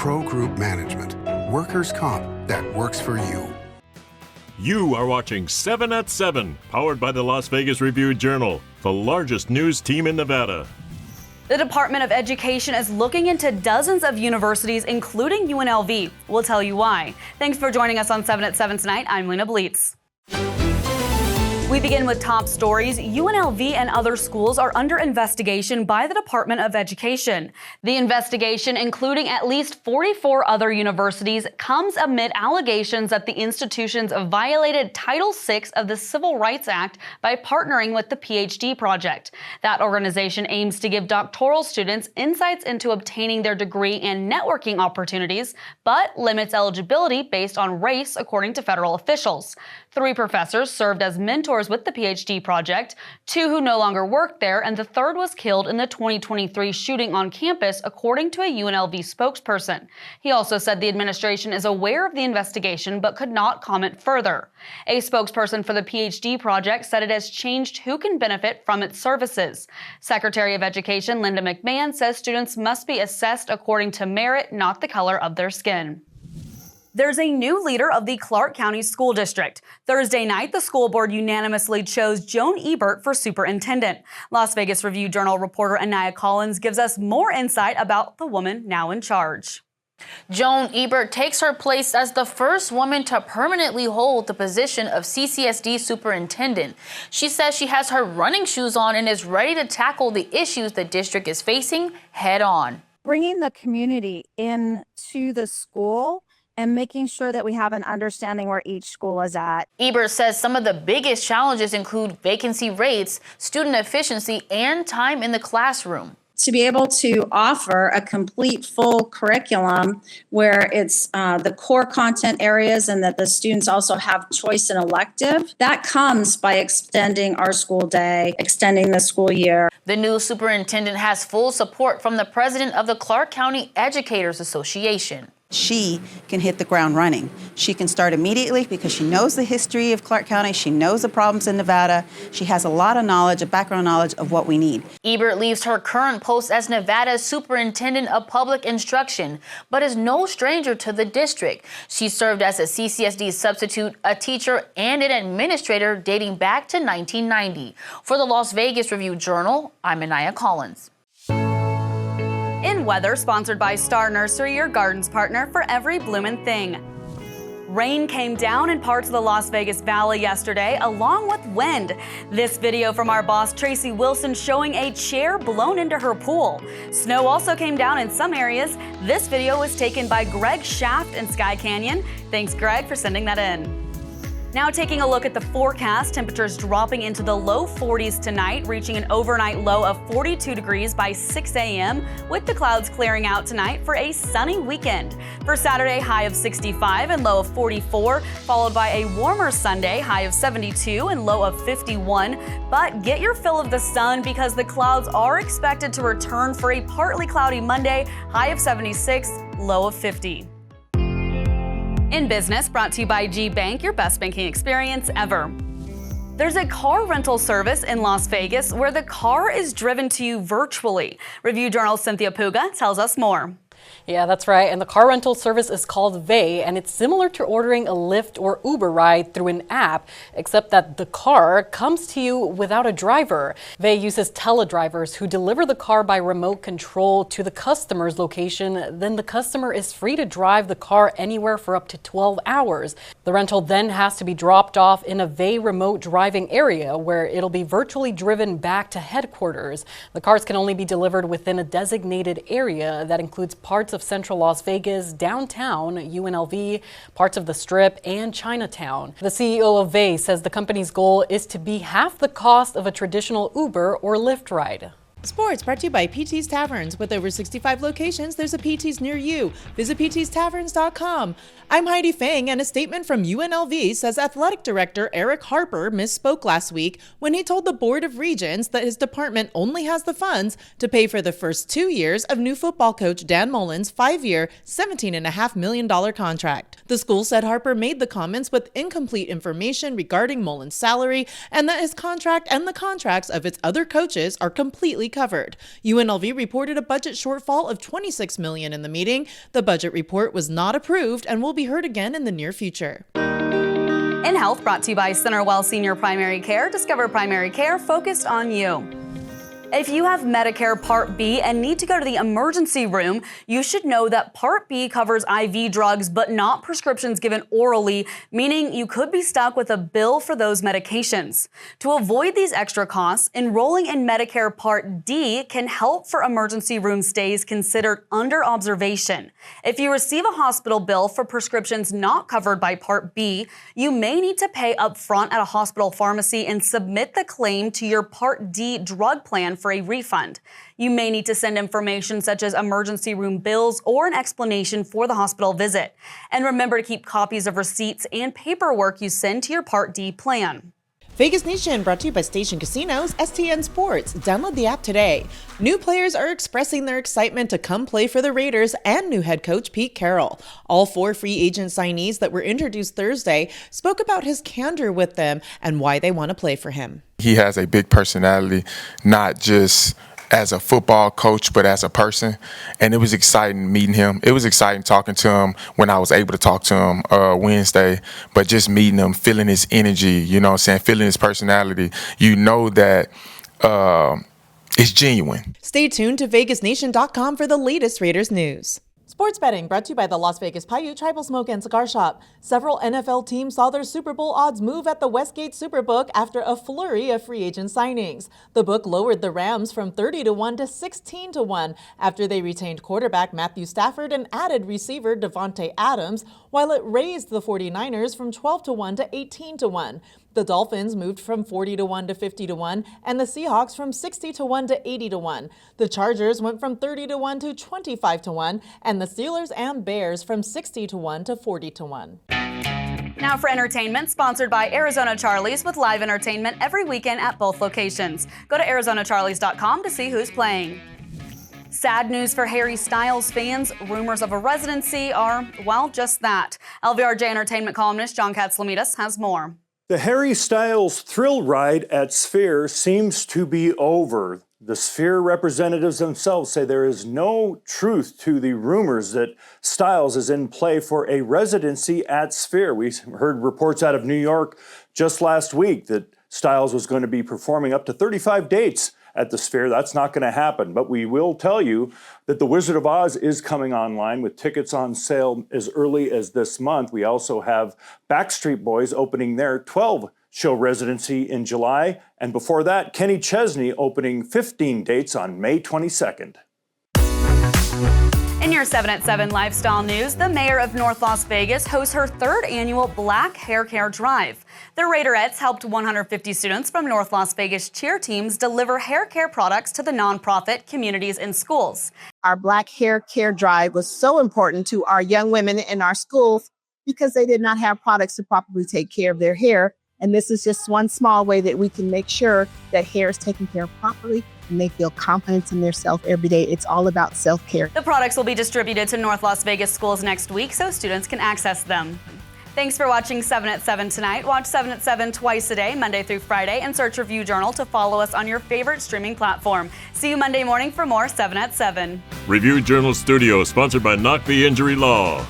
Pro Group Management. Workers' comp that works for you. You are watching 7 at 7, powered by the Las Vegas Review-Journal, the largest news team in Nevada. The Department of Education is looking into dozens of universities, including UNLV. We'll tell you why. Thanks for joining us on 7 at 7 tonight. I'm Lena Bleetz. We begin with top stories. UNLV and other schools are under investigation by the Department of Education. The investigation, including at least 44 other universities, comes amid allegations that the institutions violated Title VI of the Civil Rights Act by partnering with the PhD Project. That organization aims to give doctoral students insights into obtaining their degree and networking opportunities, but limits eligibility based on race, according to federal officials. 3 professors served as mentors with the PhD Project, 2 who no longer work there, and the 3rd was killed in the 2023 shooting on campus, according to a UNLV spokesperson. He also said the administration is aware of the investigation but could not comment further. A spokesperson for the PhD Project said it has changed who can benefit from its services. Secretary of Education Linda McMahon says students must be assessed according to merit, not the color of their skin. There's a new leader of the Clark County School District. Thursday night, the school board unanimously chose Joan Ebert for superintendent. Las Vegas Review-Journal reporter Anaya Collins gives us more insight about the woman now in charge. Joan Ebert takes her place as the first woman to permanently hold the position of CCSD superintendent. She says she has her running shoes on and is ready to tackle the issues the district is facing head on. Bringing the community into the school and making sure that we have an understanding where each school is at. Ebert says some of the biggest challenges include vacancy rates, student efficiency, and time in the classroom. To be able to offer a complete full curriculum where it's the core content areas and that the students also have choice and elective, that comes by extending our school day, extending the school year. The new superintendent has full support from the president of the Clark County Educators Association. She can hit the ground running. She can start immediately because she knows the history of Clark County. She knows the problems in Nevada. She has a lot of knowledge, a background knowledge of what we need. Ebert leaves her current post as Nevada's superintendent of public instruction, but is no stranger to the district. She served as a CCSD substitute, a teacher, and an administrator dating back to 1990. For the Las Vegas Review-Journal, I'm Anaya Collins. In weather, sponsored by Star Nursery, your garden's partner for every bloomin' thing. Rain came down in parts of the Las Vegas Valley yesterday, along with wind. This video from our boss Tracy Wilson showing a chair blown into her pool. Snow also came down in some areas. This video was taken by Greg Shaft in Sky Canyon. Thanks, Greg, for sending that in. Now taking a look at the forecast, temperatures dropping into the low 40s tonight, reaching an overnight low of 42 degrees by 6 a.m., with the clouds clearing out tonight for a sunny weekend. For Saturday, high of 65 and low of 44, followed by a warmer Sunday, high of 72 and low of 51. But get your fill of the sun because the clouds are expected to return for a partly cloudy Monday, high of 76, low of 50. In business, brought to you by G Bank, your best banking experience ever. There's a car rental service in Las Vegas where the car is driven to you virtually. Review-Journal's Cynthia Puga tells us more. Yeah, that's right. And the car rental service is called Vay, and it's similar to ordering a Lyft or Uber ride through an app, except that the car comes to you without a driver. Vay uses teledrivers who deliver the car by remote control to the customer's location. Then the customer is free to drive the car anywhere for up to 12 hours. The rental then has to be dropped off in a Vay remote driving area where it'll be virtually driven back to headquarters. The cars can only be delivered within a designated area that includes parts of central Las Vegas, downtown, UNLV, parts of the Strip, and Chinatown. The CEO of Vay says the company's goal is to be half the cost of a traditional Uber or Lyft ride. Sports brought to you by PT's Taverns. With over 65 locations, there's a PT's near you. Visit ptstaverns.com. I'm Heidi Fang, and a statement from UNLV says Athletic Director Eric Harper misspoke last week when he told the Board of Regents that his department only has the funds to pay for the first 2 years of new football coach Dan Mullen's 5-year, $17.5 million contract. The school said Harper made the comments with incomplete information regarding Mullen's salary and that his contract and the contracts of its other coaches are completely covered. UNLV reported a budget shortfall of $26 million in the meeting. The budget report was not approved and will be heard again in the near future. In Health, brought to you by Centerwell Senior Primary Care. Discover primary care focused on you. If you have Medicare Part B and need to go to the emergency room, you should know that Part B covers IV drugs but not prescriptions given orally, meaning you could be stuck with a bill for those medications. To avoid these extra costs, enrolling in Medicare Part D can help for emergency room stays considered under observation. If you receive a hospital bill for prescriptions not covered by Part B, you may need to pay up front at a hospital pharmacy and submit the claim to your Part D drug plan for a refund. You may need to send information such as emergency room bills or an explanation for the hospital visit. And remember to keep copies of receipts and paperwork you send to your Part D plan. Vegas Nation brought to you by Station Casinos, STN Sports. Download the app today. New players are expressing their excitement to come play for the Raiders and new head coach Pete Carroll. All 4 free agent signees that were introduced Thursday spoke about his candor with them and why they want to play for him. He has a big personality, not just as a football coach, but as a person. And it was exciting meeting him. It was exciting talking to him when I was able to talk to him Wednesday, but just meeting him, feeling his energy, you know what I'm saying, feeling his personality, you know that it's genuine. Stay tuned to VegasNation.com for the latest Raiders news. Sports betting brought to you by the Las Vegas Paiute Tribal Smoke and Cigar Shop. Several NFL teams saw their Super Bowl odds move at the Westgate Superbook after a flurry of free agent signings. The book lowered the Rams from 30-1 to 16-1 after they retained quarterback Matthew Stafford and added receiver Devontae Adams, while it raised the 49ers from 12-1 to 18-1. The Dolphins moved from 40-1 to 50-1, and the Seahawks from 60-1 to 80-1. The Chargers went from 30-1 to 25-1, and the Steelers and Bears from 60-1 to 40-1. Now for entertainment, sponsored by Arizona Charlie's with live entertainment every weekend at both locations. Go to ArizonaCharlies.com to see who's playing. Sad news for Harry Styles fans. Rumors of a residency are, well, just that. LVRJ entertainment columnist John Katzlamidas has more. The Harry Styles thrill ride at Sphere seems to be over. The Sphere representatives themselves say there is no truth to the rumors that Styles is in play for a residency at Sphere. We heard reports out of New York just last week that Styles was going to be performing up to 35 dates at the Sphere. That's not going to happen, but we will tell you that The Wizard of Oz is coming online with tickets on sale as early as this month. We also have Backstreet Boys opening their 12-show residency in July, and before that, Kenny Chesney opening 15 dates on May 22nd. In your 7 at 7 lifestyle news, the mayor of North Las Vegas hosts her 3rd annual Black Hair Care Drive. The Raiderettes helped 150 students from North Las Vegas cheer teams deliver hair care products to the nonprofit, communities, and schools. Our Black Hair Care Drive was so important to our young women in our schools because they did not have products to properly take care of their hair. And this is just one small way that we can make sure that hair is taken care of properly and they feel confidence in themselves every day. It's all about self-care. The products will be distributed to North Las Vegas schools next week so students can access them. Thanks for watching 7 at 7 tonight. Watch 7 at 7 twice a day, Monday through Friday, and search Review Journal to follow us on your favorite streaming platform. See you Monday morning for more 7 at 7. Review Journal Studio, sponsored by Knock the Injury Law.